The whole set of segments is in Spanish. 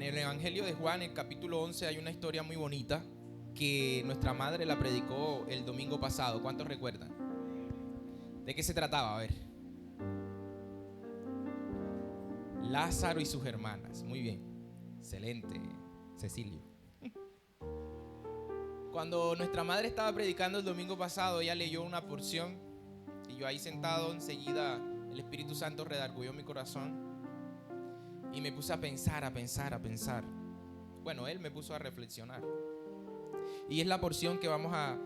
En el Evangelio de Juan, el capítulo 11, hay una historia muy bonita que nuestra madre la predicó el domingo pasado. ¿Cuántos recuerdan? ¿De qué se trataba? A ver. Lázaro y sus hermanas. Muy bien. Excelente, Cecilio. Cuando nuestra madre estaba predicando el domingo pasado, ella leyó una porción y yo ahí sentado enseguida el Espíritu Santo redarguyó mi corazón y me puse a pensar. Bueno, él me puso a reflexionar. Y es la porción que vamos a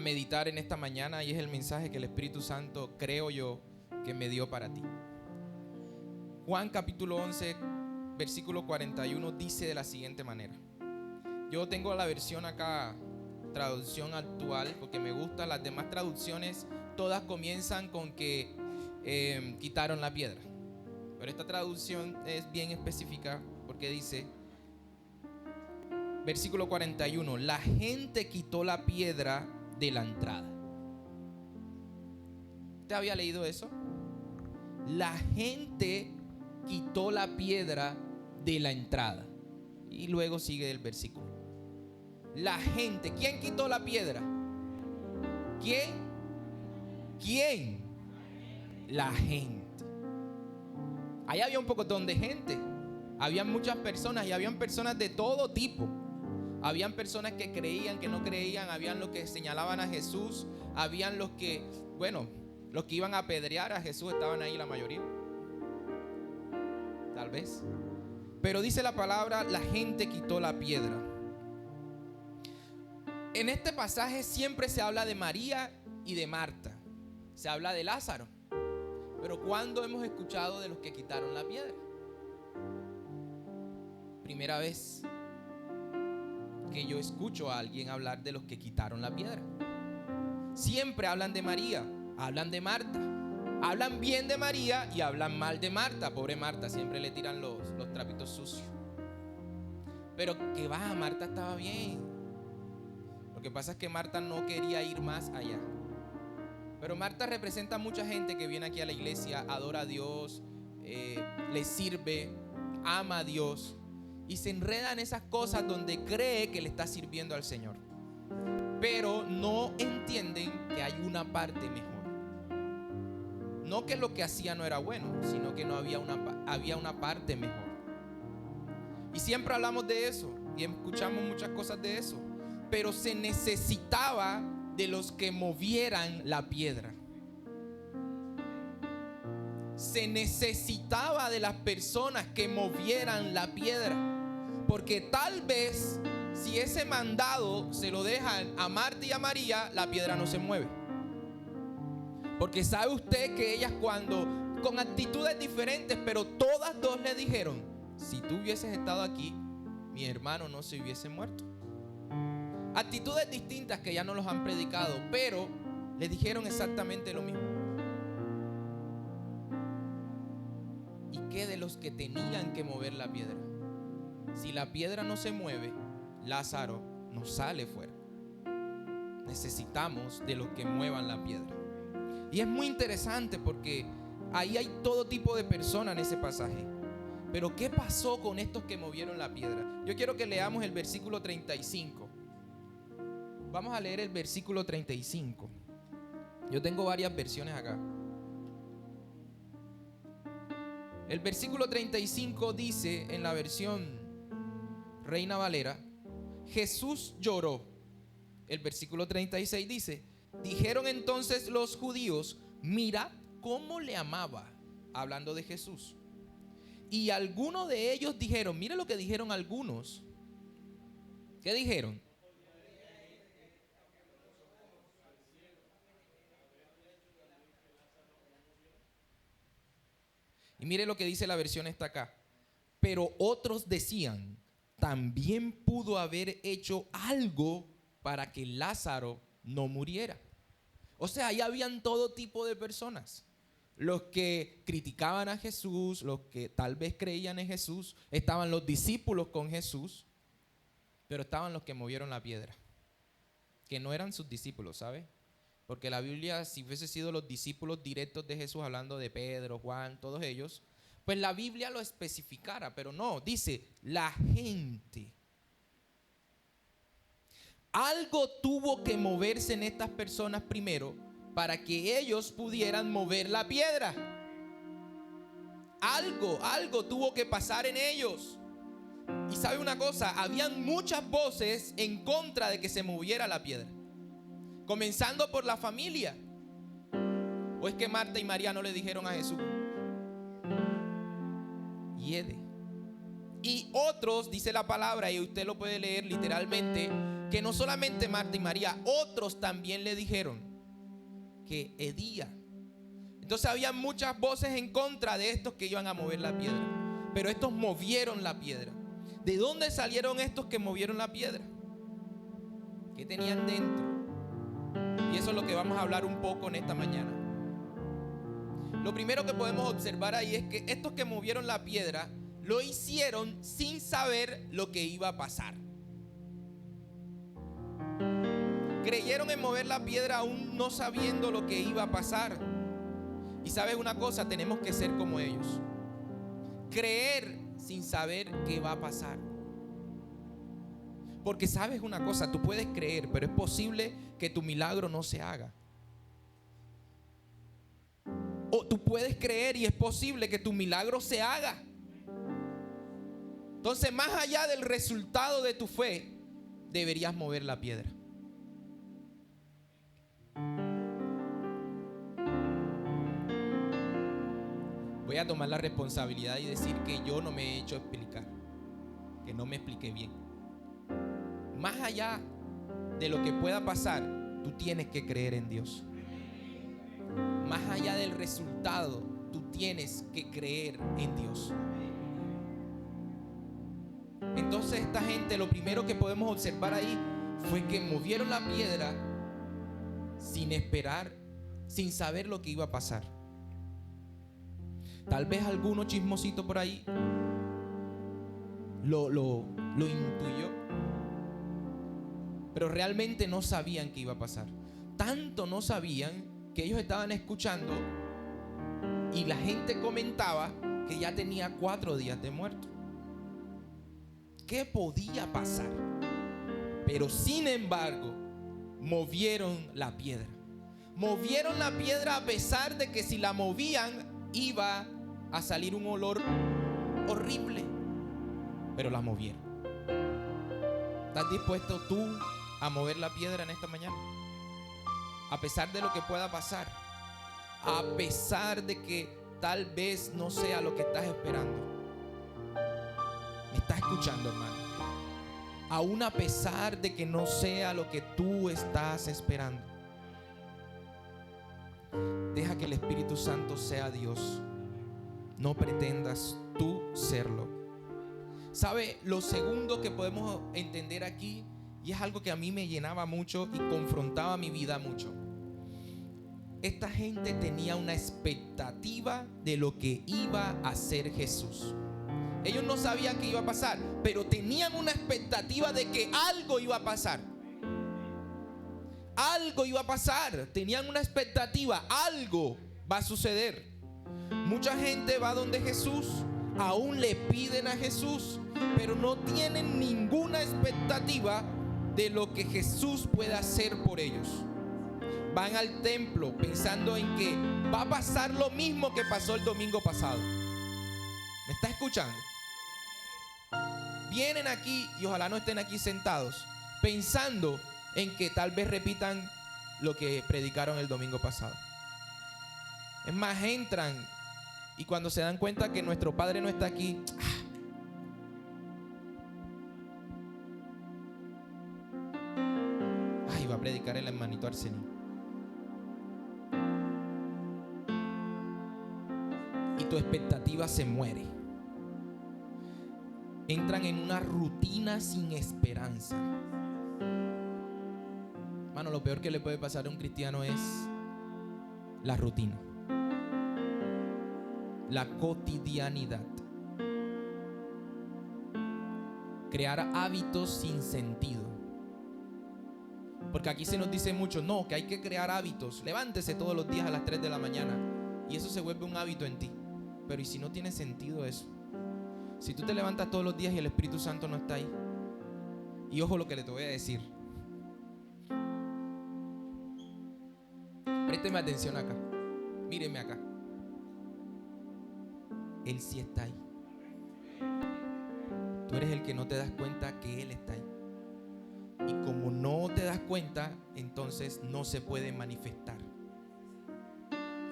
meditar en esta mañana y es el mensaje que el Espíritu Santo, creo yo, que me dio para ti. Juan capítulo 11, versículo 41 dice de la siguiente manera. Yo tengo la versión acá, traducción actual, porque me gusta. Las demás traducciones todas comienzan con que quitaron la piedra. Pero esta traducción es bien específica porque dice, versículo 41, la gente quitó la piedra de la entrada. ¿Usted había leído eso? La gente quitó la piedra de la entrada. Y luego sigue el versículo. La gente, ¿quién quitó la piedra? ¿Quién? La gente. Ahí había un pocotón de gente. Habían muchas personas y habían personas de todo tipo. Habían personas que creían, que no creían. Habían los que señalaban a Jesús. Habían los que, los que iban a apedrear a Jesús. Estaban ahí la mayoría. Tal vez. Pero dice la palabra, la gente quitó la piedra. En este pasaje siempre se habla de María y de Marta. Se habla de Lázaro. Pero ¿cuándo hemos escuchado de los que quitaron la piedra? Primera vez que yo escucho a alguien hablar de los que quitaron la piedra. Siempre hablan de María, hablan de Marta, hablan bien de María y hablan mal de Marta. Pobre Marta, siempre le tiran los trapitos sucios. Pero que va, Marta estaba bien. Lo que pasa es que Marta no quería ir más allá. Pero Marta representa a mucha gente que viene aquí a la iglesia, adora a Dios, le sirve, ama a Dios y se enreda en esas cosas donde cree que le está sirviendo al Señor. Pero no entienden que hay una parte mejor. No que lo que hacía no era bueno, sino que había una parte mejor. Y siempre hablamos de eso y escuchamos muchas cosas de eso. Pero se necesitaba de los que movieran la piedra. Se necesitaba de las personas que movieran la piedra. Porque tal vez si ese mandado se lo dejan a Marta y a María, la piedra no se mueve. Porque sabe usted que ellas cuando, con actitudes diferentes, pero todas dos le dijeron, si tú hubieses estado aquí, mi hermano no se hubiese muerto. Actitudes distintas que ya no los han predicado, pero les dijeron exactamente lo mismo. ¿Y qué de los que tenían que mover la piedra? Si la piedra no se mueve, Lázaro no sale fuera. Necesitamos de los que muevan la piedra. Y es muy interesante porque ahí hay todo tipo de personas en ese pasaje. Pero ¿qué pasó con estos que movieron la piedra? Yo quiero que leamos el versículo 35. Vamos a leer el versículo 35. Yo tengo varias versiones acá. El versículo 35 dice en la versión Reina Valera, Jesús lloró. El versículo 36 dice, dijeron entonces los judíos, mira cómo le amaba, hablando de Jesús. Y algunos de ellos dijeron, mira lo que dijeron algunos. ¿Qué dijeron? Y mire lo que dice la versión esta acá. Pero otros decían, también pudo haber hecho algo para que Lázaro no muriera. O sea, ahí habían todo tipo de personas. Los que criticaban a Jesús, los que tal vez creían en Jesús, estaban los discípulos con Jesús, pero estaban los que movieron la piedra, que no eran sus discípulos, ¿sabe? Porque la Biblia, si hubiese sido los discípulos directos de Jesús, hablando de Pedro, Juan, todos ellos, pues la Biblia lo especificara, pero no, dice la gente. Algo tuvo que moverse en estas personas primero para que ellos pudieran mover la piedra. Algo tuvo que pasar en ellos. Y sabe una cosa, habían muchas voces en contra de que se moviera la piedra, comenzando por la familia. ¿O es que Marta y María no le dijeron a Jesús: hiede? Y otros, dice la palabra, y usted lo puede leer literalmente, que no solamente Marta y María, otros también le dijeron que hedía. Entonces había muchas voces en contra de estos que iban a mover la piedra, pero estos movieron la piedra. ¿De dónde salieron estos que movieron la piedra? ¿Qué tenían dentro? Y eso es lo que vamos a hablar un poco en esta mañana. Lo primero que podemos observar ahí es que estos que movieron la piedra lo hicieron sin saber lo que iba a pasar. Creyeron en mover la piedra aún no sabiendo lo que iba a pasar. Y sabes una cosa, tenemos que ser como ellos. Creer sin saber qué va a pasar. Porque sabes una cosa, tú puedes creer, pero es posible que tu milagro no se haga. O tú puedes creer y es posible que tu milagro se haga. Entonces, más allá del resultado de tu fe, deberías mover la piedra. Voy a tomar la responsabilidad y decir que yo no me he hecho explicar, que no me expliqué bien. Más allá de lo que pueda pasar, tú tienes que creer en Dios. Más allá del resultado, tú tienes que creer en Dios. Entonces esta gente, lo primero que podemos observar ahí fue que movieron la piedra sin esperar, sin saber lo que iba a pasar. Tal vez alguno chismosito por ahí lo intuyó, pero realmente no sabían qué iba a pasar. Tanto no sabían que ellos estaban escuchando y la gente comentaba que ya tenía 4 días de muerto. ¿Qué podía pasar? Pero sin embargo, movieron la piedra. Movieron la piedra a pesar de que si la movían iba a salir un olor horrible. Pero la movieron. ¿Estás dispuesto tú a mover la piedra en esta mañana? A pesar de lo que pueda pasar. A pesar de que tal vez no sea lo que estás esperando. ¿Me estás escuchando, hermano? Aún a pesar de que no sea lo que tú estás esperando. Deja que el Espíritu Santo sea Dios. No pretendas tú serlo. ¿Sabe? Lo segundo que podemos entender aquí, y es algo que a mí me llenaba mucho y confrontaba mi vida mucho. Esta gente tenía una expectativa de lo que iba a hacer Jesús. Ellos no sabían qué iba a pasar, pero tenían una expectativa de que algo iba a pasar. Algo iba a pasar. Tenían una expectativa. Algo va a suceder. Mucha gente va donde Jesús, aún le piden a Jesús, pero no tienen ninguna expectativa de lo que Jesús puede hacer por ellos. Van al templo pensando en que va a pasar lo mismo que pasó el domingo pasado. ¿Me está escuchando? Vienen aquí y ojalá no estén aquí sentados pensando en que tal vez repitan lo que predicaron el domingo pasado. Es más, entran y cuando se dan cuenta que nuestro Padre no está aquí, ay, va a predicar el hermanito Arsenio. Y tu expectativa se muere. Entran en una rutina sin esperanza. Mano, lo peor que le puede pasar a un cristiano es la rutina, la cotidianidad. Crear hábitos sin sentido. Porque aquí se nos dice mucho, no, que hay que crear hábitos. Levántese todos los días a las 3 de la mañana. Y eso se vuelve un hábito en ti. Pero ¿y si no tiene sentido eso? Si tú te levantas todos los días y el Espíritu Santo no está ahí. Y ojo lo que te voy a decir. Présteme atención acá. Míreme acá. Él sí está ahí. Tú eres el que no te das cuenta que Él está ahí. Y como no te das cuenta, entonces no se puede manifestar.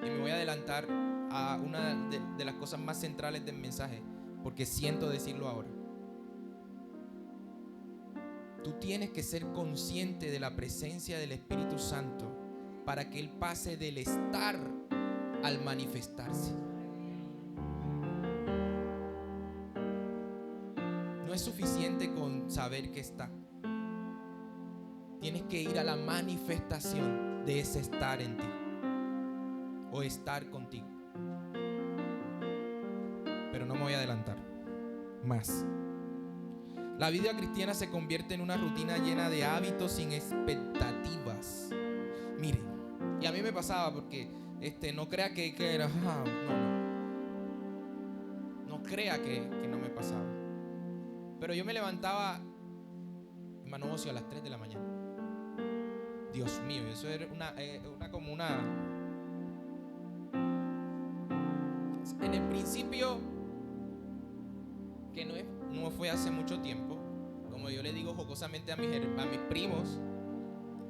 Y me voy a adelantar a una de las cosas más centrales del mensaje, porque siento decirlo ahora. Tú tienes que ser consciente de la presencia del Espíritu Santo para que Él pase del estar al manifestarse. No es suficiente con saber que está. Tienes que ir a la manifestación de ese estar en ti o estar contigo. Pero no me voy a adelantar más. La vida cristiana se convierte en una rutina llena de hábitos sin expectativas. Mire, y a mí me pasaba porque no crea que era no crea que no me pasaba. Pero yo me levantaba, hermano Ocio, a las 3 de la mañana. Dios mío, eso era en el principio, que no fue hace mucho tiempo, como yo le digo jocosamente a mis primos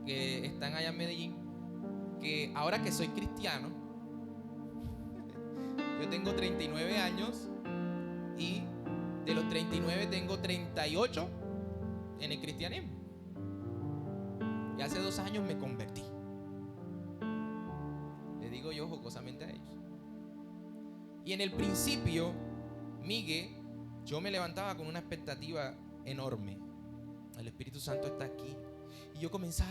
que están allá en Medellín, que ahora que soy cristiano, yo tengo 39 años y de los 39 tengo 38 en el cristianismo. Y hace 2 años me convertí. Le digo yo jocosamente a ellos. Y en el principio, Miguel, yo me levantaba con una expectativa enorme. El Espíritu Santo está aquí. Y yo comenzaba.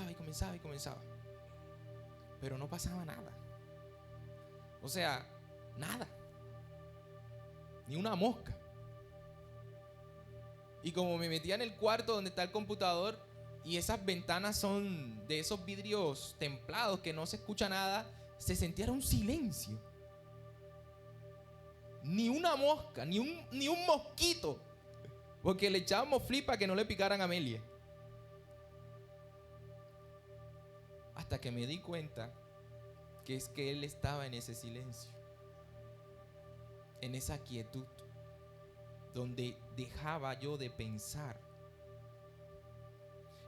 Pero no pasaba nada. O sea, nada. Ni una mosca. Y como me metía en el cuarto donde está el computador y esas ventanas son de esos vidrios templados que no se escucha nada, se sentía un silencio. Ni una mosca, ni un mosquito, porque le echábamos flip para que no le picaran a Amelia. Hasta que me di cuenta que es que Él estaba en ese silencio, en esa quietud, donde dejaba yo de pensar.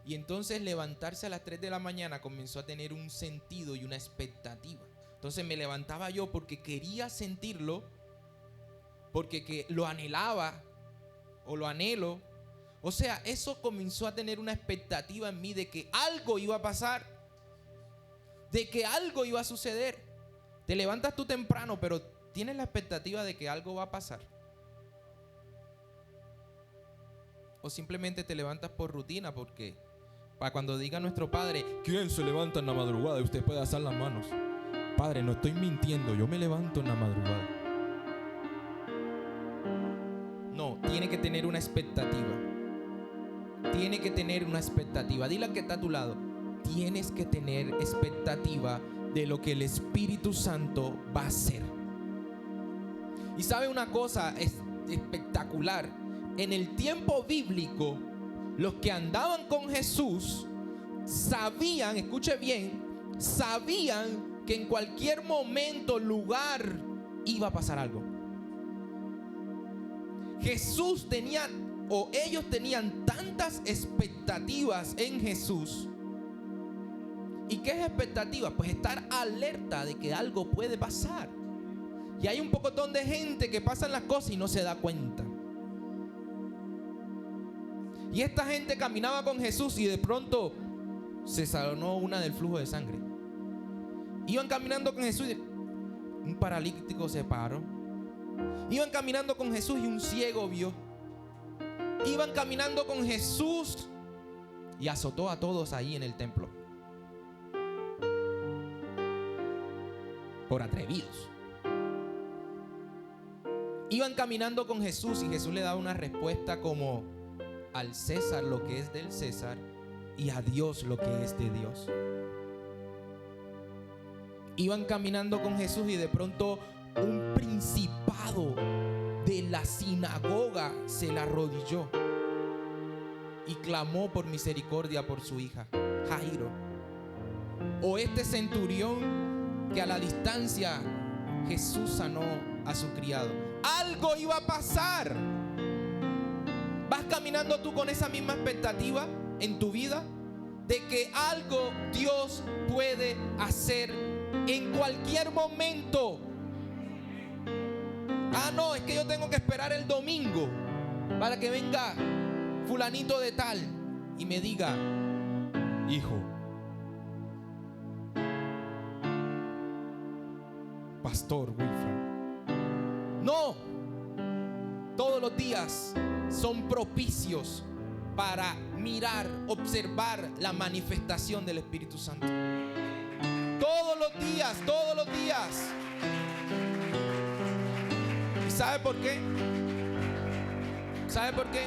Y entonces levantarse a las 3 de la mañana comenzó a tener un sentido y una expectativa. Entonces me levantaba yo porque quería sentirlo, porque lo anhelaba o lo anhelo. O sea, eso comenzó a tener una expectativa en mí de que algo iba a pasar, de que algo iba a suceder. Te levantas tú temprano, pero tienes la expectativa de que algo va a pasar. O simplemente te levantas por rutina, porque para cuando diga nuestro Padre, ¿quién se levanta en la madrugada? Y usted puede alzar las manos. Padre, no estoy mintiendo, yo me levanto en la madrugada. No, tiene que tener una expectativa. Tiene que tener una expectativa. Dile al que está a tu lado, tienes que tener expectativa de lo que el Espíritu Santo va a hacer. Y sabe una cosa espectacular. En el tiempo bíblico, los que andaban con Jesús sabían, escuche bien, sabían que en cualquier momento, lugar, iba a pasar algo. Jesús tenía, o ellos tenían tantas expectativas en Jesús. ¿Y qué es expectativa? Pues estar alerta de que algo puede pasar. Y hay un pocotón de gente que pasan las cosas y no se da cuenta. Y esta gente caminaba con Jesús y de pronto se sanó una del flujo de sangre. Iban caminando con Jesús y un paralítico se paró. Iban caminando con Jesús y un ciego vio. Iban caminando con Jesús y azotó a todos ahí en el templo. Por atrevidos. Iban caminando con Jesús y Jesús le daba una respuesta como: al César lo que es del César y a Dios lo que es de Dios. Iban caminando con Jesús y de pronto un principado de la sinagoga se le arrodilló y clamó por misericordia por su hija, Jairo. O este centurión que a la distancia Jesús sanó a su criado. Algo iba a pasar. ¿Vas caminando tú con esa misma expectativa en tu vida? De que algo Dios puede hacer en cualquier momento. Ah, no, es que yo tengo que esperar el domingo para que venga fulanito de tal y me diga: hijo, Pastor Wilfred. No, todos los días son propicios para mirar, observar la manifestación del Espíritu Santo. Todos los días, todos los días. ¿Y sabe por qué? ¿Sabe por qué?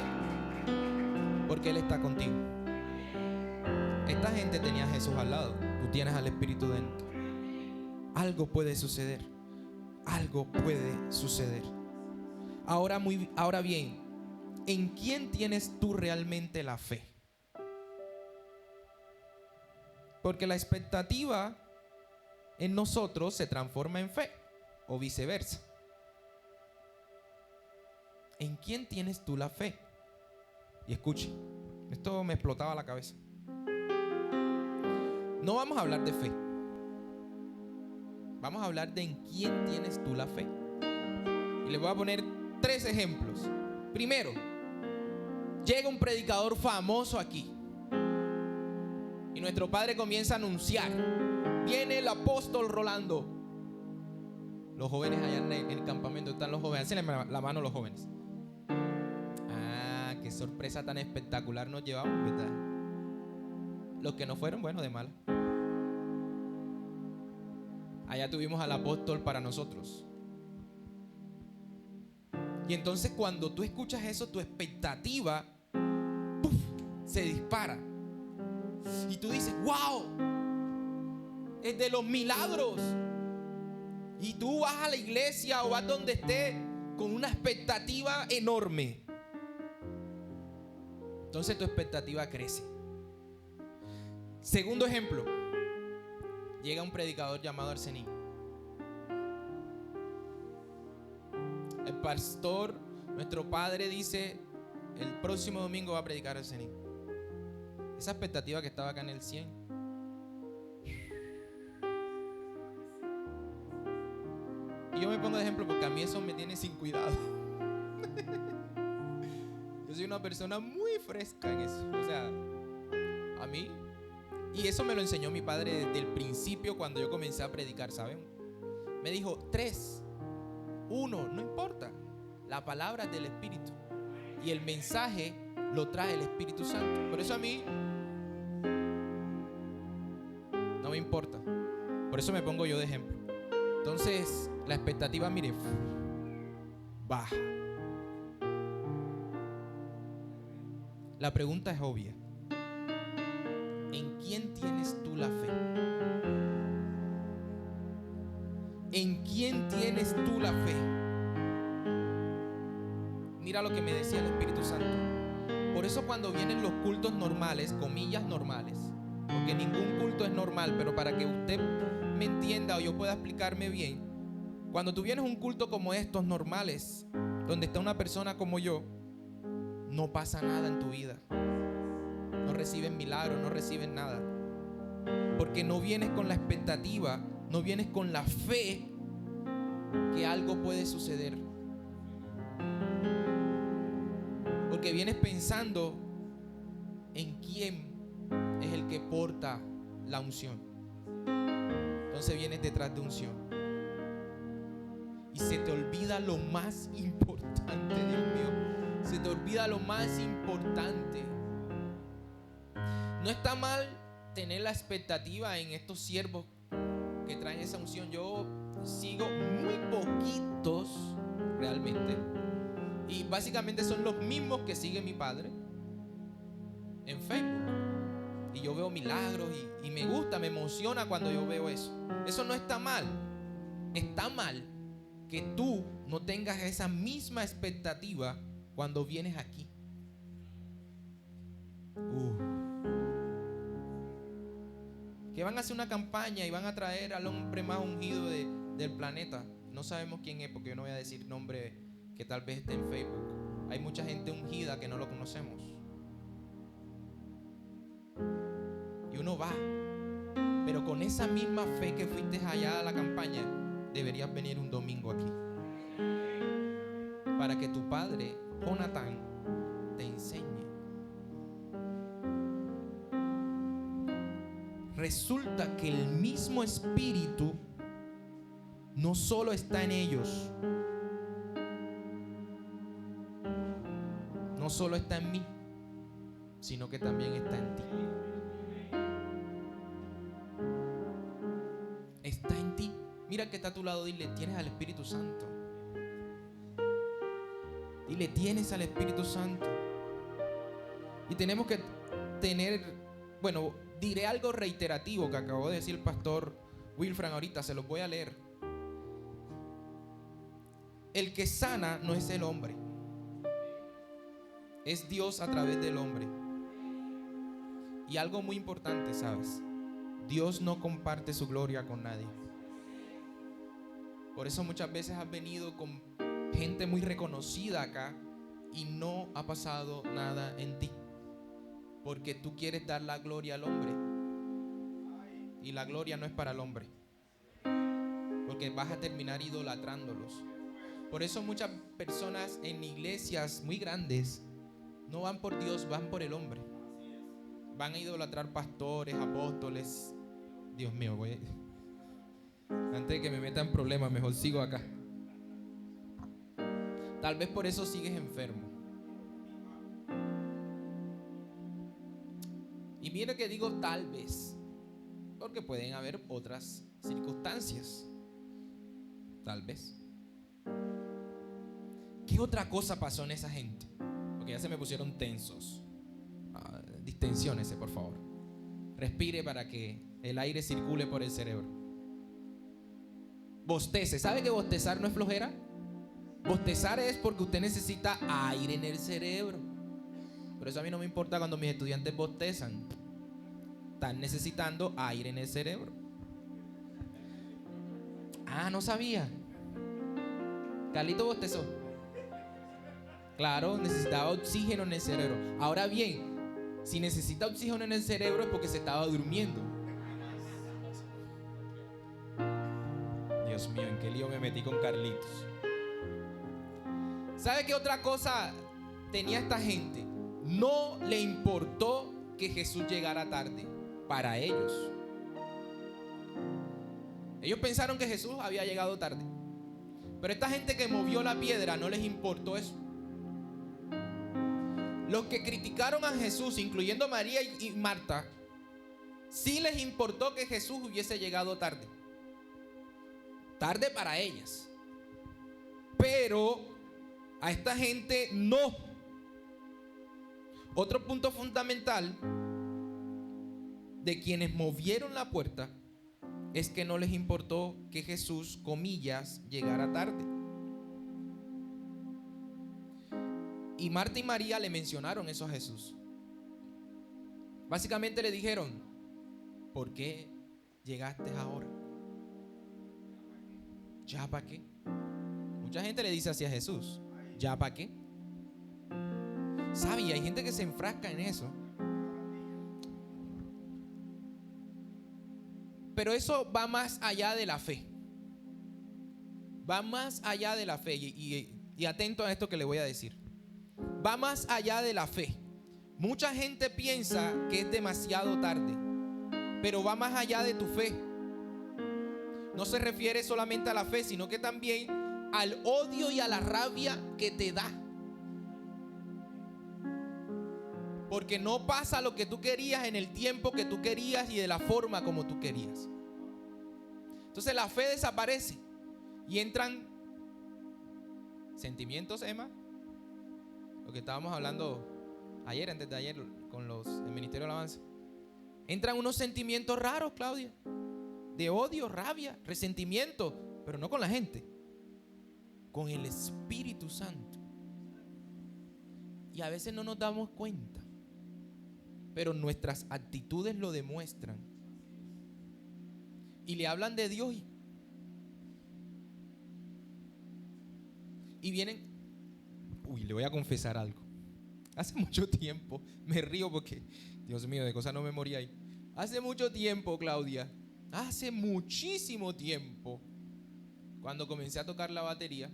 Porque Él está contigo. Esta gente tenía a Jesús al lado. Tú tienes al Espíritu dentro. Algo puede suceder. Algo puede suceder. Ahora bien, ¿en quién tienes tú realmente la fe? Porque la expectativa en nosotros se transforma en fe, o viceversa. ¿En quién tienes tú la fe? Y escuche, esto me explotaba la cabeza. No vamos a hablar de fe. Vamos a hablar de en quién tienes tú la fe. Y les voy a poner 3 ejemplos. Primero, llega un predicador famoso aquí y nuestro padre comienza a anunciar: viene el apóstol Rolando. Los jóvenes allá en el campamento están los jóvenes. Hacen la mano los jóvenes. Ah, qué sorpresa tan espectacular nos llevamos, ¿verdad? Los que no fueron, bueno, de mala. Allá tuvimos al apóstol para nosotros. Y entonces cuando tú escuchas eso, tu expectativa ¡puf!, se dispara. Y tú dices: wow, es de los milagros. Y tú vas a la iglesia o vas donde estés con una expectativa enorme. Entonces tu expectativa crece. Segundo ejemplo. Llega un predicador llamado Arsenín. El pastor, nuestro padre, dice: el próximo domingo va a predicar Arsenín. Esa expectativa que estaba acá en el 100. Y yo me pongo de ejemplo porque a mí eso me tiene sin cuidado. Yo soy una persona muy fresca en eso. O sea, a mí. Y eso me lo enseñó mi padre desde el principio cuando yo comencé a predicar, ¿saben? Me dijo: 3, 1, no importa. La palabra es del Espíritu y el mensaje lo trae el Espíritu Santo. Por eso a mí no me importa. Por eso me pongo yo de ejemplo. Entonces la expectativa, mire, baja. La pregunta es obvia. ¿En quién tienes tú la fe? ¿En quién tienes tú la fe? Mira lo que me decía el Espíritu Santo. Por eso cuando vienen los cultos normales, comillas normales, porque ningún culto es normal, pero para que usted me entienda o yo pueda explicarme bien, cuando tú vienes a un culto como estos normales, donde está una persona como yo, no pasa nada en tu vida. No reciben milagros, no reciben nada. Porque no vienes con la expectativa, no vienes con la fe que algo puede suceder. Porque vienes pensando en quién es el que porta la unción. Entonces vienes detrás de unción. Y se te olvida lo más importante, Dios mío. Se te olvida lo más importante. No está mal tener la expectativa en estos siervos que traen esa unción. Yo sigo muy poquitos realmente. Y básicamente son los mismos que sigue mi padre en Facebook. Y yo veo milagros y me gusta, me emociona cuando yo veo eso. Eso no está mal. Está mal que tú no tengas esa misma expectativa cuando vienes aquí. Que van a hacer una campaña y van a traer al hombre más ungido del planeta. No sabemos quién es, porque yo no voy a decir nombre que tal vez esté en Facebook. Hay mucha gente ungida que no lo conocemos. Y uno va, pero con esa misma fe que fuiste allá a la campaña, deberías venir un domingo aquí, para que tu padre, Jonathan, te enseñe. Resulta que el mismo Espíritu no solo está en ellos, no solo está en mí, sino que también está en ti. Está en ti. Mira el que está a tu lado, dile: tienes al Espíritu Santo. Dile: tienes al Espíritu Santo. Y tenemos que tener, bueno, diré algo reiterativo que acabó de decir el pastor Wilfran ahorita, se los voy a leer. El que sana no es el hombre, es Dios a través del hombre. Y algo muy importante, ¿sabes? Dios no comparte su gloria con nadie. Por eso muchas veces has venido con gente muy reconocida acá y no ha pasado nada en ti, porque tú quieres dar la gloria al hombre, y la gloria no es para el hombre, porque vas a terminar idolatrándolos. Por eso muchas personas en iglesias muy grandes no van por Dios, van por el hombre. Van a idolatrar pastores, apóstoles. Dios mío, antes de que me metan problemas, mejor sigo acá. Tal vez por eso sigues enfermo. Y mira que digo tal vez, porque pueden haber otras circunstancias. Tal vez. ¿Qué otra cosa pasó en esa gente? Porque ya se me pusieron tensos. Distensiónese, por favor. Respire para que el aire circule por el cerebro. Bostece. ¿Sabe que bostezar no es flojera? Bostezar es porque usted necesita aire en el cerebro. Por eso a mí no me importa cuando mis estudiantes bostezan. Están necesitando aire en el cerebro. No sabía. Carlito bostezó. Claro, necesitaba oxígeno en el cerebro. Ahora bien, si necesita oxígeno en el cerebro es porque se estaba durmiendo. Dios mío, ¿en qué lío me metí con Carlitos? ¿Sabe qué otra cosa tenía esta gente? No le importó que Jesús llegara tarde. Para ellos. Ellos pensaron que Jesús había llegado tarde. Pero esta gente que movió la piedra no les importó eso. Los que criticaron a Jesús, incluyendo María y Marta, sí les importó que Jesús hubiese llegado tarde. Tarde para ellas. Pero a esta gente no. Otro punto fundamental de quienes movieron la puerta es que no les importó que Jesús, comillas, llegara tarde. Y Marta y María le mencionaron eso a Jesús. Básicamente le dijeron: ¿por qué llegaste ahora? ¿Ya para qué? Mucha gente le dice así a Jesús: ¿ya para qué? ¿Sabe? Y hay gente que se enfrasca en eso. Pero eso va más allá de la fe. Va más allá de la fe. Y atento a esto que le voy a decir. Va más allá de la fe. Mucha gente piensa que es demasiado tarde, pero va más allá de tu fe. No se refiere solamente a la fe, sino que también al odio y a la rabia que te da. Porque no pasa lo que tú querías en el tiempo que tú querías y de la forma como tú querías. Entonces la fe desaparece y entran sentimientos, Emma. Lo que estábamos hablando ayer, antes de ayer, con el Ministerio de Alabanza. Entran unos sentimientos raros, Claudia, de odio, rabia, resentimiento, pero no con la gente, con el Espíritu Santo. Y a veces no nos damos cuenta, pero nuestras actitudes lo demuestran. Y le hablan de Dios y vienen. Uy, le voy a confesar algo. Hace mucho tiempo, me río porque, Dios mío, de cosas no me moría ahí. Hace mucho tiempo, Claudia, hace muchísimo tiempo, cuando comencé a tocar la batería,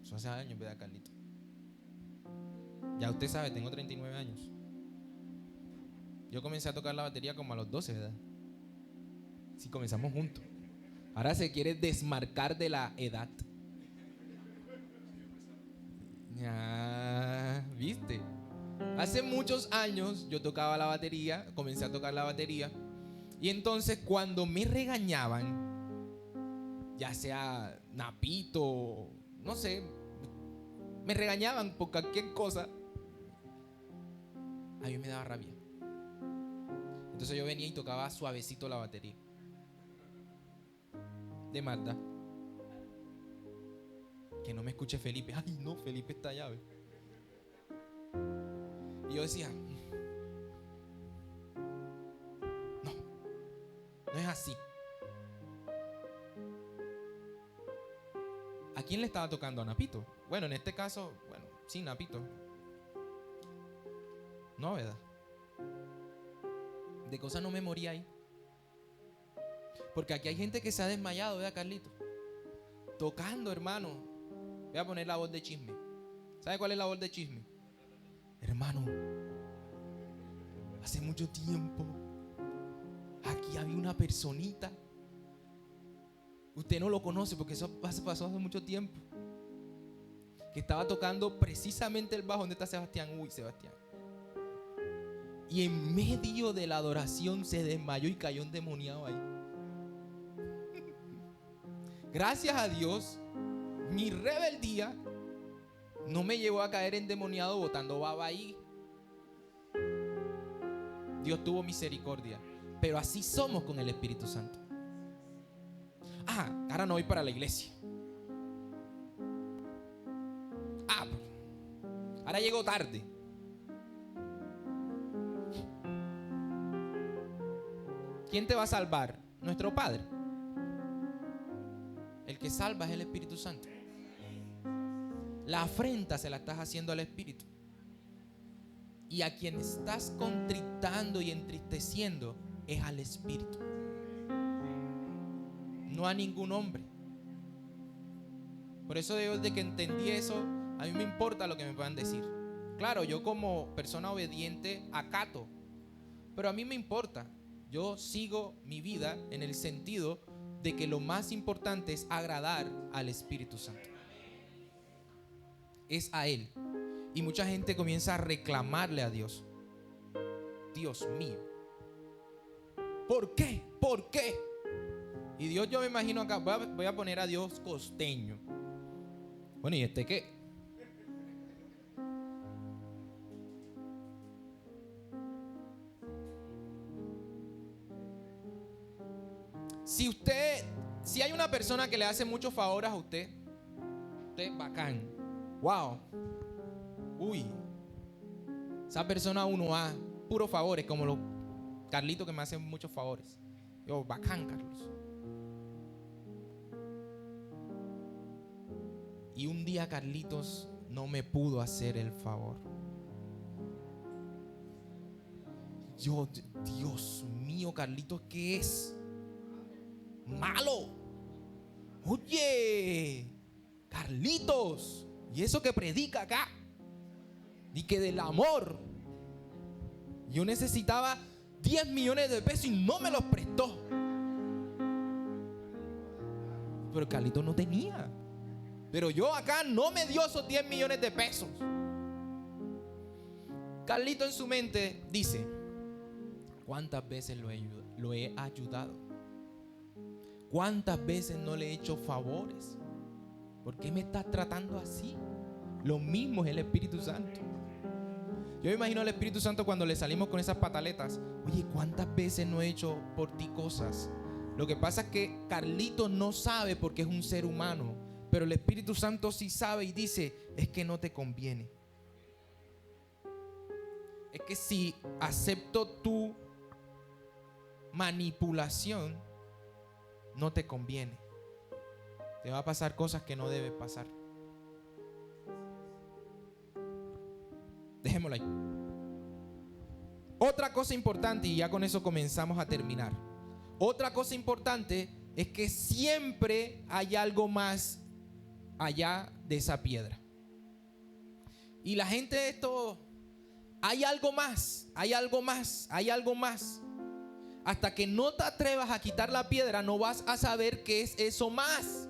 eso hace años, ¿verdad, Carlito? Ya usted sabe, tengo 39 años. Yo comencé a tocar la batería como a los 12, ¿verdad? Sí, comenzamos juntos. Ahora se quiere desmarcar de la edad. Ya, ¿viste? Hace muchos años yo tocaba la batería, comencé a tocar la batería. Y entonces cuando me regañaban, ya sea Napito, no sé, me regañaban por cualquier cosa, a mí me daba rabia. Entonces yo venía y tocaba suavecito la batería, de maldad. Que no me escuche Felipe. Ay, no, Felipe está allá. Y yo decía, no es así. ¿A quién le estaba tocando? ¿A Napito? Bueno, en este caso, bueno, sí, Napito. No, ¿verdad? De cosas no me moría ahí. Porque aquí hay gente que se ha desmayado, ¿verdad, Carlito? Tocando, hermano. Voy a poner la voz de chisme. ¿Sabe cuál es la voz de chisme? Hermano, hace mucho tiempo aquí había una personita. Usted no lo conoce porque eso pasó hace mucho tiempo. Que estaba tocando precisamente el bajo. ¿Dónde está Sebastián? Uy, Sebastián. Y en medio de la adoración se desmayó y cayó endemoniado ahí. Gracias a Dios, mi rebeldía no me llevó a caer endemoniado botando baba ahí. Dios tuvo misericordia. Pero así somos con el Espíritu Santo. Ahora no voy para la iglesia. Ahora llego tarde. ¿Quién te va a salvar? Nuestro Padre. El que salva es el Espíritu Santo. La afrenta se la estás haciendo al Espíritu. Y a quien estás contritando y entristeciendo es al Espíritu, no a ningún hombre. Por eso desde que entendí eso, a mí me importa lo que me puedan decir. Claro, yo como persona obediente acato, pero a mí me importa. Yo sigo mi vida en el sentido de que lo más importante es agradar al Espíritu Santo. Es a Él. Y mucha gente comienza a reclamarle a Dios. Dios mío, ¿por qué? ¿Por qué? Y Dios, yo me imagino acá, voy a poner a Dios costeño. Bueno, ¿y este qué? Si hay una persona que le hace muchos favores a usted bacán. Wow. Uy. Esa persona uno a puros favores, como los Carlitos que me hacen muchos favores. Yo, bacán, Carlos. Y un día Carlitos no me pudo hacer el favor. Yo, Dios mío, Carlitos, ¿qué es? Malo. Oye, Carlitos, y eso que predica acá, y que del amor. Yo necesitaba 10 millones de pesos y no me los prestó. Pero Carlitos no tenía. Pero yo acá no me dio esos 10 millones de pesos. Carlito en su mente dice: ¿cuántas veces lo he ayudado? ¿Cuántas veces no le he hecho favores? ¿Por qué me estás tratando así? Lo mismo es el Espíritu Santo. Yo me imagino al Espíritu Santo cuando le salimos con esas pataletas. Oye, ¿cuántas veces no he hecho por ti cosas? Lo que pasa es que Carlito no sabe porque es un ser humano, pero el Espíritu Santo sí sabe y dice, es que no te conviene. Es que si acepto tu manipulación, no te conviene. Te va a pasar cosas que no debe pasar. Dejémoslo ahí. Otra cosa importante, y ya con eso comenzamos a terminar. Otra cosa importante es que siempre hay algo más allá de esa piedra. Y la gente de esto, hay algo más, hay algo más, hay algo más. Hasta que no te atrevas a quitar la piedra, no vas a saber qué es eso más.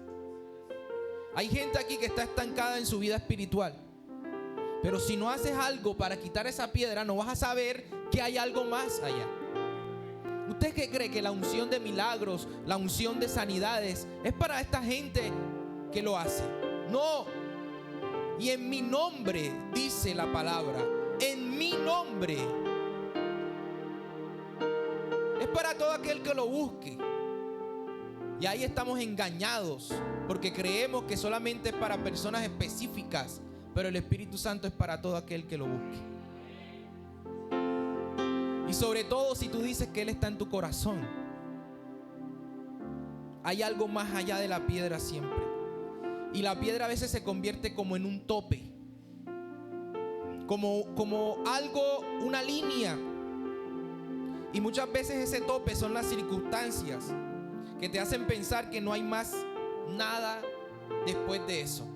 Hay gente aquí que está estancada en su vida espiritual. Pero si no haces algo para quitar esa piedra, no vas a saber que hay algo más allá. ¿Usted qué cree? Que la unción de milagros, la unción de sanidades, es para esta gente que lo hace. No. Y en mi nombre, dice la palabra, en mi nombre. Es para todo aquel que lo busque. Y ahí estamos engañados, porque creemos que solamente es para personas específicas, pero el Espíritu Santo es para todo aquel que lo busque. Y sobre todo si tú dices que Él está en tu corazón, hay algo más allá de la piedra siempre. Y la piedra a veces se convierte como en un tope, como algo, una línea. Y muchas veces ese tope son las circunstancias que te hacen pensar que no hay más nada después de eso.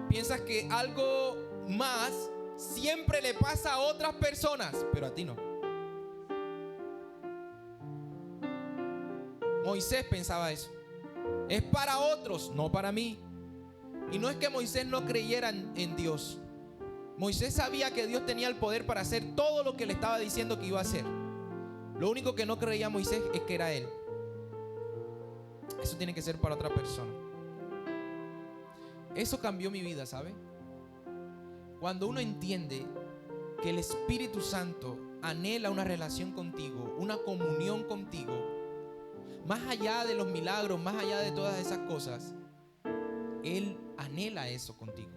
Piensas que algo más siempre le pasa a otras personas, pero a ti no. Moisés pensaba eso. Es para otros, no para mí. Y no es que Moisés no creyera en Dios. Moisés sabía que Dios tenía el poder para hacer todo lo que le estaba diciendo que iba a hacer. Lo único que no creía Moisés es que era él. Eso tiene que ser para otra persona. Eso cambió mi vida, ¿sabe? Cuando uno entiende que el Espíritu Santo anhela una relación contigo, una comunión contigo, más allá de los milagros, más allá de todas esas cosas, Él anhela eso contigo.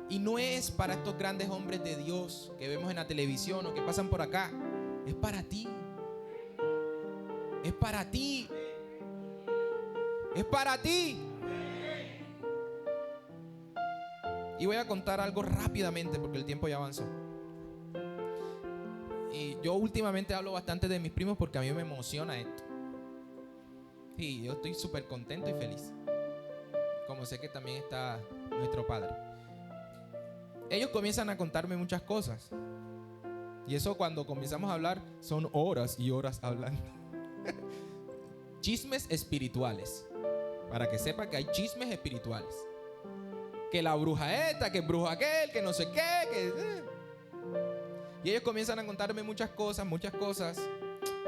Y no es para estos grandes hombres de Dios que vemos en la televisión o que pasan por acá. Es para ti. Es para ti. Es para ti. Y voy a contar algo rápidamente porque el tiempo ya avanzó. Y yo últimamente hablo bastante de mis primos porque a mí me emociona esto. Y yo estoy súper contento y feliz. Como sé que también está nuestro padre. Ellos comienzan a contarme muchas cosas. Y eso cuando comenzamos a hablar son horas y horas hablando. Chismes espirituales. Para que sepa que hay chismes espirituales. Que la bruja esta, que el brujo aquel, que no sé qué, Y ellos comienzan a contarme muchas cosas.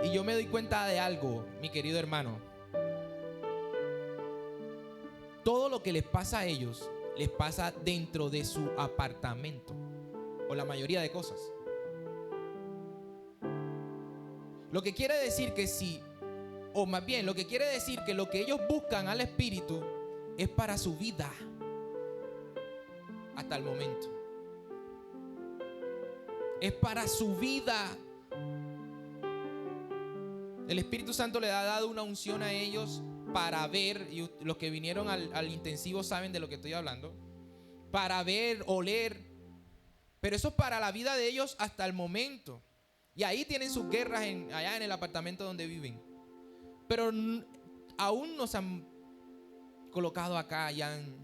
Y yo me doy cuenta de algo, mi querido hermano. Todo lo que les pasa a ellos les pasa dentro de su apartamento, o la mayoría de cosas. Lo que quiere decir que o más bien, lo que quiere decir que lo que ellos buscan al Espíritu es para su vida. Hasta el momento. Es para su vida. El Espíritu Santo le ha dado una unción a ellos para ver, y los que vinieron al intensivo saben de lo que estoy hablando, para ver, oler, pero eso es para la vida de ellos hasta el momento. Y ahí tienen sus guerras allá en el apartamento donde viven, pero aún nos han colocado acá, ya han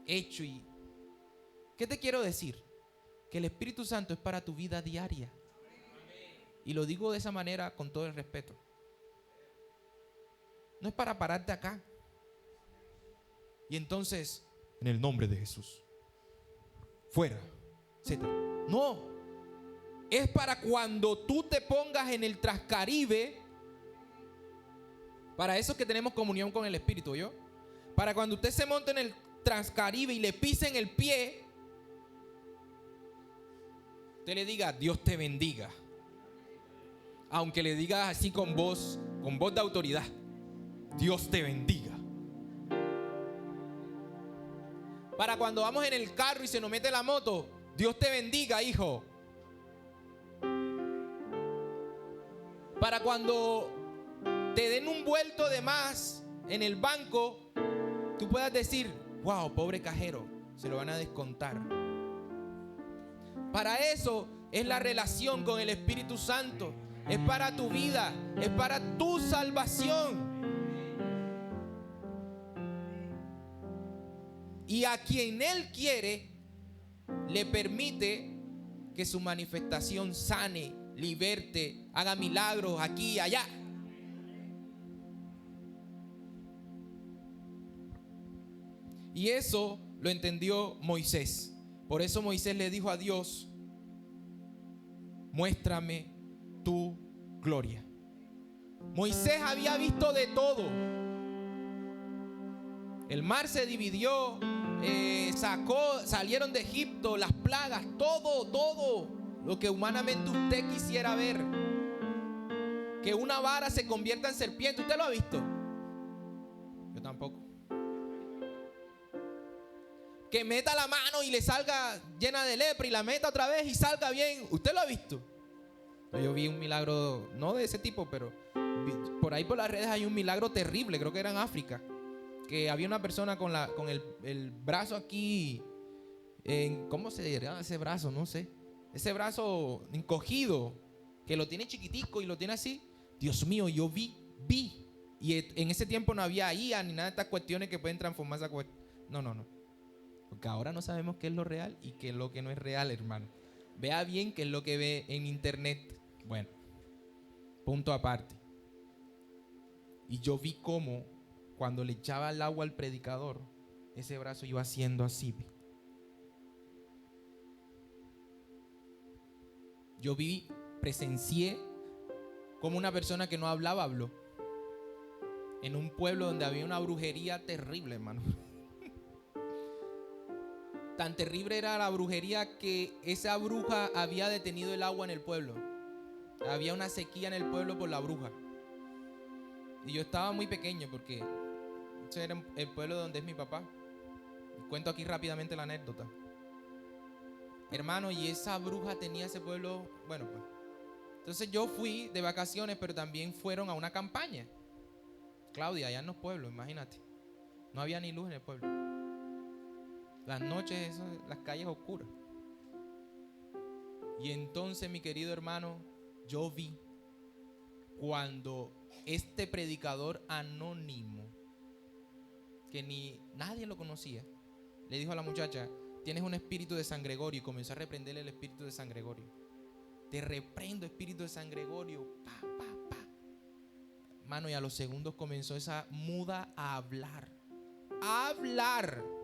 hecho. Y ¿qué te quiero decir? Que el Espíritu Santo es para tu vida diaria. Y lo digo de esa manera con todo el respeto. No es para pararte acá y entonces, en el nombre de Jesús, fuera, etc. No, es para cuando tú te pongas en el Transcaribe. Para eso es que tenemos comunión con el Espíritu, ¿yo? Para cuando usted se monte en el Transcaribe y le pisen el pie, usted le diga, Dios te bendiga. aunque le digas así con voz de autoridad: Dios te bendiga. Para cuando vamos en el carro y se nos mete la moto: Dios te bendiga, hijo. Para cuando te den un vuelto de más en el banco, tú puedas decir: wow, pobre cajero, se lo van a descontar. Para eso es la relación con el Espíritu Santo. Es para tu vida, es para tu salvación. Y a quien Él quiere, le permite que su manifestación sane, liberte, haga milagros aquí y allá. Y eso lo entendió Moisés. Por eso Moisés le dijo a Dios: muéstrame tu gloria. Moisés había visto de todo. El mar se dividió, salieron de Egipto, las plagas, todo lo que humanamente usted quisiera ver. Que una vara se convierta en serpiente, ¿usted lo ha visto? Yo tampoco. Que meta la mano y le salga llena de lepra y la meta otra vez y salga bien, ¿usted lo ha visto? Yo vi un milagro, no de ese tipo, pero por ahí por las redes hay un milagro terrible, creo que era en África, que había una persona con el brazo aquí, ¿cómo se diría ese brazo? No sé, ese brazo encogido, que lo tiene chiquitico y lo tiene así. Dios mío, yo vi, y en ese tiempo no había IA ni nada de estas cuestiones que pueden transformar esa cuestión. No, porque ahora no sabemos qué es lo real y qué es lo que no es real, hermano. Vea bien qué es lo que ve en internet. Bueno, punto aparte. Y yo vi cómo cuando le echaba el agua al predicador, ese brazo iba haciendo así. Yo presencié como una persona que no hablaba, habló. En un pueblo donde había una brujería terrible, hermano. Tan terrible era la brujería que esa bruja había detenido el agua en el pueblo. Había una sequía en el pueblo por la bruja. Y yo estaba muy pequeño porque ese era el pueblo donde es mi papá. Cuento aquí rápidamente la anécdota. Hermano, y esa bruja tenía ese pueblo, bueno pues. Entonces yo fui de vacaciones, pero también fueron a una campaña. Claudia, allá en los pueblos, imagínate. No había ni luz en el pueblo. Las noches, las calles oscuras. Y entonces, mi querido hermano, yo vi cuando este predicador anónimo, que ni nadie lo conocía, le dijo a la muchacha: tienes un espíritu de San Gregorio. Y comenzó a reprenderle el espíritu de San Gregorio. Te reprendo, espíritu de San Gregorio. Mano, y a los segundos comenzó esa muda a hablar,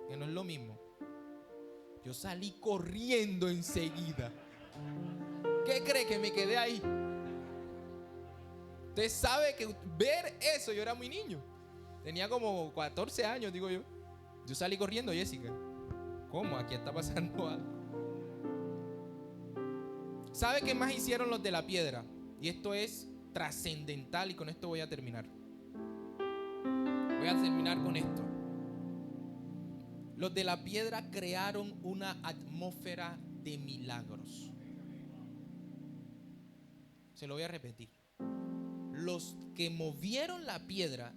que no es lo mismo. Yo salí corriendo enseguida. ¿Qué cree? Que me quedé ahí. Usted sabe que ver eso, yo era muy niño. Tenía como 14 años, digo yo. Yo salí corriendo, Jessica. ¿Cómo? Aquí está pasando algo. ¿Sabe qué más hicieron los de la piedra? Y esto es trascendental y con esto voy a terminar. Voy a terminar con esto. Los de la piedra crearon una atmósfera de milagros. Se lo voy a repetir. Los que movieron la piedra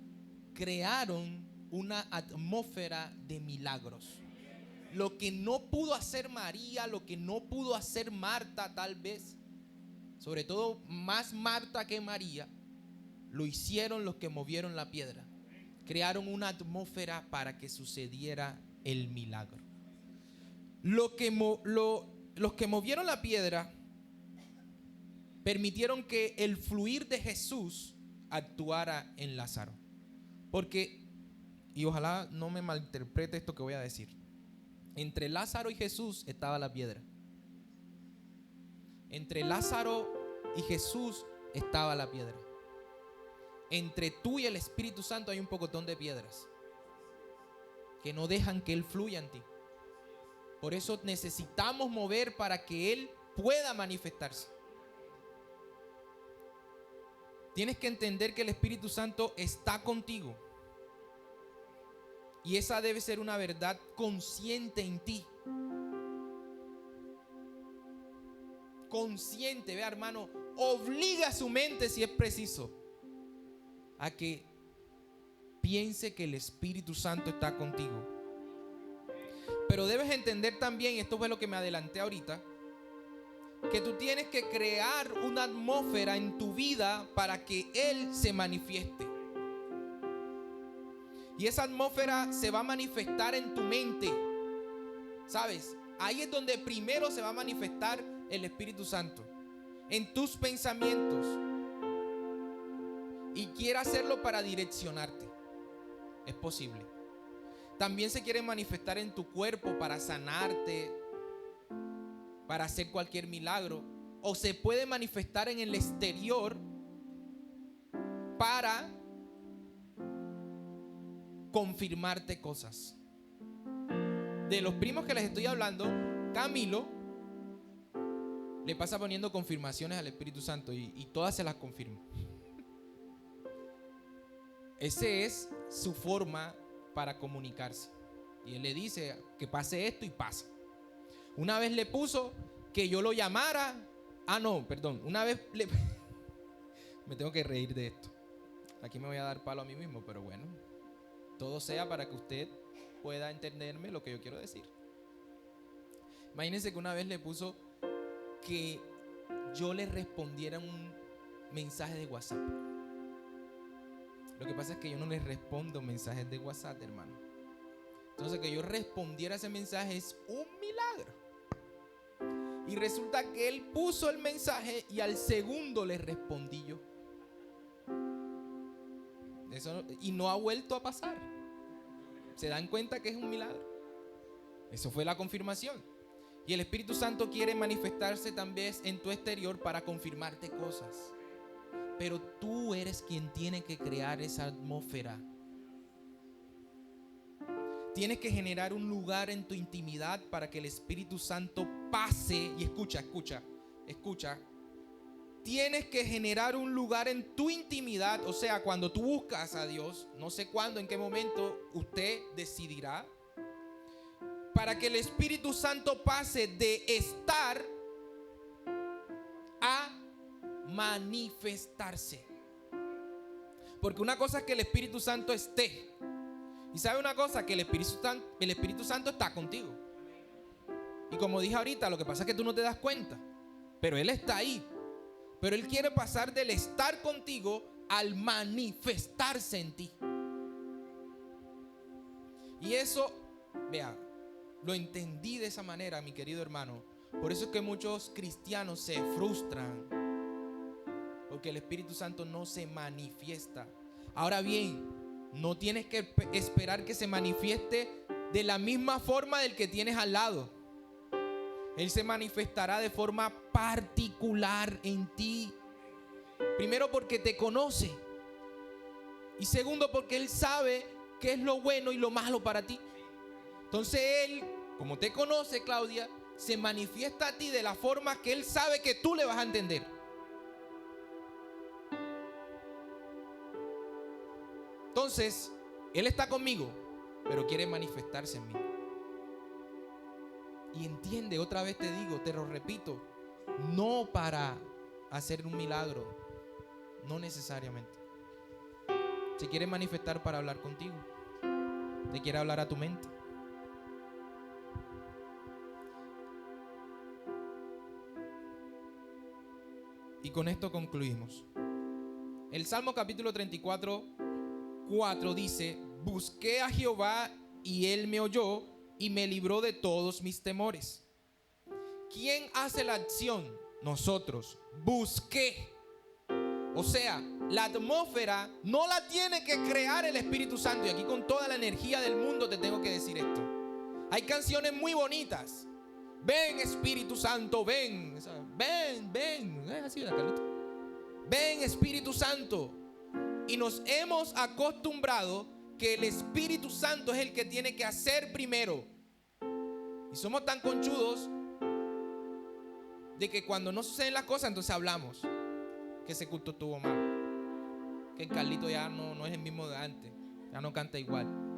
crearon una atmósfera de milagros. Lo que no pudo hacer María, lo que no pudo hacer Marta, tal vez, sobre todo más Marta que María, lo hicieron los que movieron la piedra. Crearon una atmósfera para que sucediera el milagro. Los que movieron la piedra permitieron que el fluir de Jesús actuara en Lázaro. Porque, y ojalá no me malinterprete esto que voy a decir, entre Lázaro y Jesús estaba la piedra. Entre Lázaro y Jesús estaba la piedra. Entre tú y el Espíritu Santo hay un pocotón de piedras que no dejan que Él fluya en ti. Por eso necesitamos mover para que Él pueda manifestarse. tienes que entender que el Espíritu Santo está contigo. Y esa debe ser una verdad consciente en ti. Consciente, vea hermano, obliga a su mente, si es preciso, a que piense que el Espíritu Santo está contigo. Pero debes entender también, y esto fue lo que me adelanté ahorita, que tú tienes que crear una atmósfera en tu vida para que Él se manifieste. Y esa atmósfera se va a manifestar en tu mente, ¿sabes? Ahí es donde primero se va a manifestar el Espíritu Santo, en tus pensamientos. Y quiere hacerlo para direccionarte. Es posible. También se quiere manifestar en tu cuerpo para sanarte, para hacer cualquier milagro. O se puede manifestar en el exterior para confirmarte cosas. De los primos que les estoy hablando, Camilo le pasa poniendo confirmaciones al Espíritu Santo y todas se las confirma. Esa es su forma para comunicarse. Y él le dice que pase esto y pasa. Una vez le puso que yo lo llamara. Una vez le... Me tengo que reír de esto. Aquí me voy a dar palo a mí mismo, pero bueno. Todo sea para que usted pueda entenderme lo que yo quiero decir. Imagínense que una vez le puso que yo le respondiera un mensaje de WhatsApp. Lo que pasa es que yo no le respondo mensajes de WhatsApp, hermano. Entonces que yo respondiera ese mensaje es un milagro. Y resulta que él puso el mensaje y al segundo le respondí yo. Y no ha vuelto a pasar. ¿Se dan cuenta que es un milagro? Eso fue la confirmación. Y el Espíritu Santo quiere manifestarse también en tu exterior para confirmarte cosas. Pero tú eres quien tiene que crear esa atmósfera. Tienes que generar un lugar en tu intimidad para que el Espíritu Santo pase. Y escucha. Tienes que generar un lugar en tu intimidad. O sea, cuando tú buscas a Dios, no sé cuándo, en qué momento usted decidirá, para que el Espíritu Santo pase de estar a manifestarse. Porque una cosa es que el Espíritu Santo esté. Y sabe una cosa, que el Espíritu Santo está contigo. Y como dije ahorita, lo que pasa es que tú no te das cuenta. Pero Él está ahí. Pero Él quiere pasar del estar contigo al manifestarse en ti. Y eso, vea, lo entendí de esa manera, mi querido hermano. Por eso es que muchos cristianos se frustran, porque el Espíritu Santo no se manifiesta. Ahora bien, no tienes que esperar que se manifieste de la misma forma del que tienes al lado. Él se manifestará de forma particular en ti. Primero porque te conoce. Y segundo porque Él sabe qué es lo bueno y lo malo para ti. Entonces Él, como te conoce, Claudia, se manifiesta a ti de la forma que Él sabe que tú le vas a entender. Entonces, Él está conmigo, pero quiere manifestarse en mí. Y entiende, otra vez te digo, te lo repito, no para hacer un milagro, no necesariamente. Se quiere manifestar para hablar contigo, te quiere hablar a tu mente. Y con esto concluimos. El Salmo capítulo 34:4 dice: busqué a Jehová y Él me oyó y me libró de todos mis temores. ¿Quién hace la acción? Nosotros. Busqué. O sea, la atmósfera no la tiene que crear el Espíritu Santo. Y aquí con toda la energía del mundo te tengo que decir esto. Hay canciones muy bonitas. Ven Espíritu Santo, ven. Ven. Así, ven Espíritu Santo. Y nos hemos acostumbrado que el Espíritu Santo es el que tiene que hacer primero. Y somos tan conchudos de que cuando no suceden las cosas, entonces hablamos que ese culto estuvo mal. que Carlito ya no es el mismo de antes, ya no canta igual.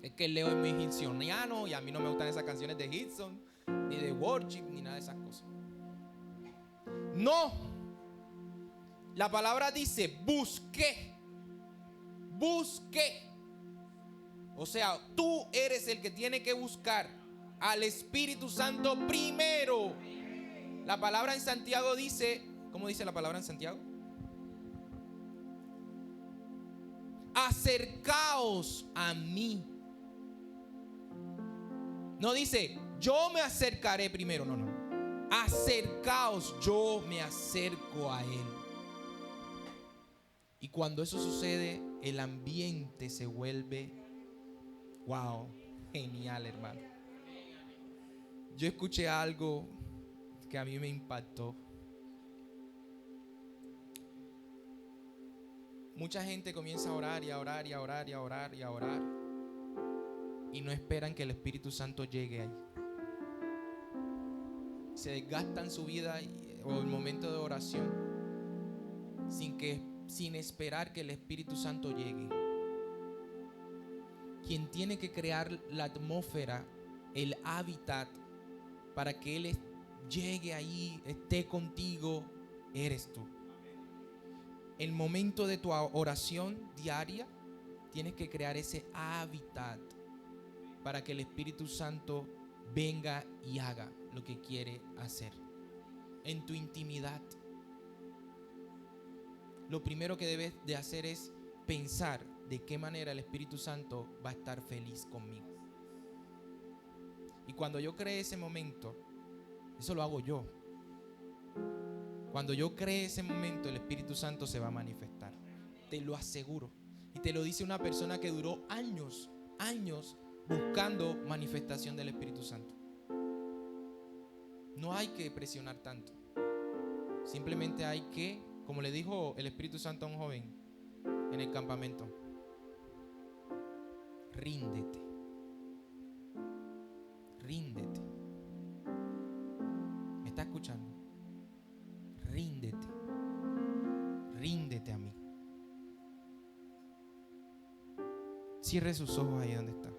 Es que Leo es muy hinsoniano y a mí no me gustan esas canciones de Hitson, ni de worship, ni nada de esas cosas. No. La palabra dice, busqué. O sea, tú eres el que tiene que buscar al Espíritu Santo primero. La palabra en Santiago dice, ¿cómo dice la palabra en Santiago? Acercaos a mí. No dice, yo me acercaré primero, no. Acercaos, yo me acerco a Él. Y cuando eso sucede, el ambiente se vuelve, wow, genial, hermano. Yo escuché algo que a mí me impactó. Mucha gente comienza a orar y a orar y a orar y a orar y a orar y no esperan que el Espíritu Santo llegue ahí. Se desgastan su vida o el momento de oración sin esperar que el Espíritu Santo llegue. Quien tiene que crear la atmósfera, el hábitat para que Él llegue ahí, esté contigo, eres tú. El momento de tu oración diaria, tienes que crear ese hábitat para que el Espíritu Santo venga y haga lo que quiere hacer. En tu intimidad, lo primero que debes de hacer es pensar de qué manera el Espíritu Santo va a estar feliz conmigo. Y cuando yo cree ese momento, eso lo hago yo. Cuando yo cree ese momento, el Espíritu Santo se va a manifestar. Te lo aseguro. Y te lo dice una persona que duró años buscando manifestación del Espíritu Santo. No hay que presionar tanto. Simplemente hay que, como le dijo el Espíritu Santo a un joven en el campamento, ríndete. Ríndete. ¿Me está escuchando? Ríndete. Ríndete a mí. Cierre sus ojos ahí donde está.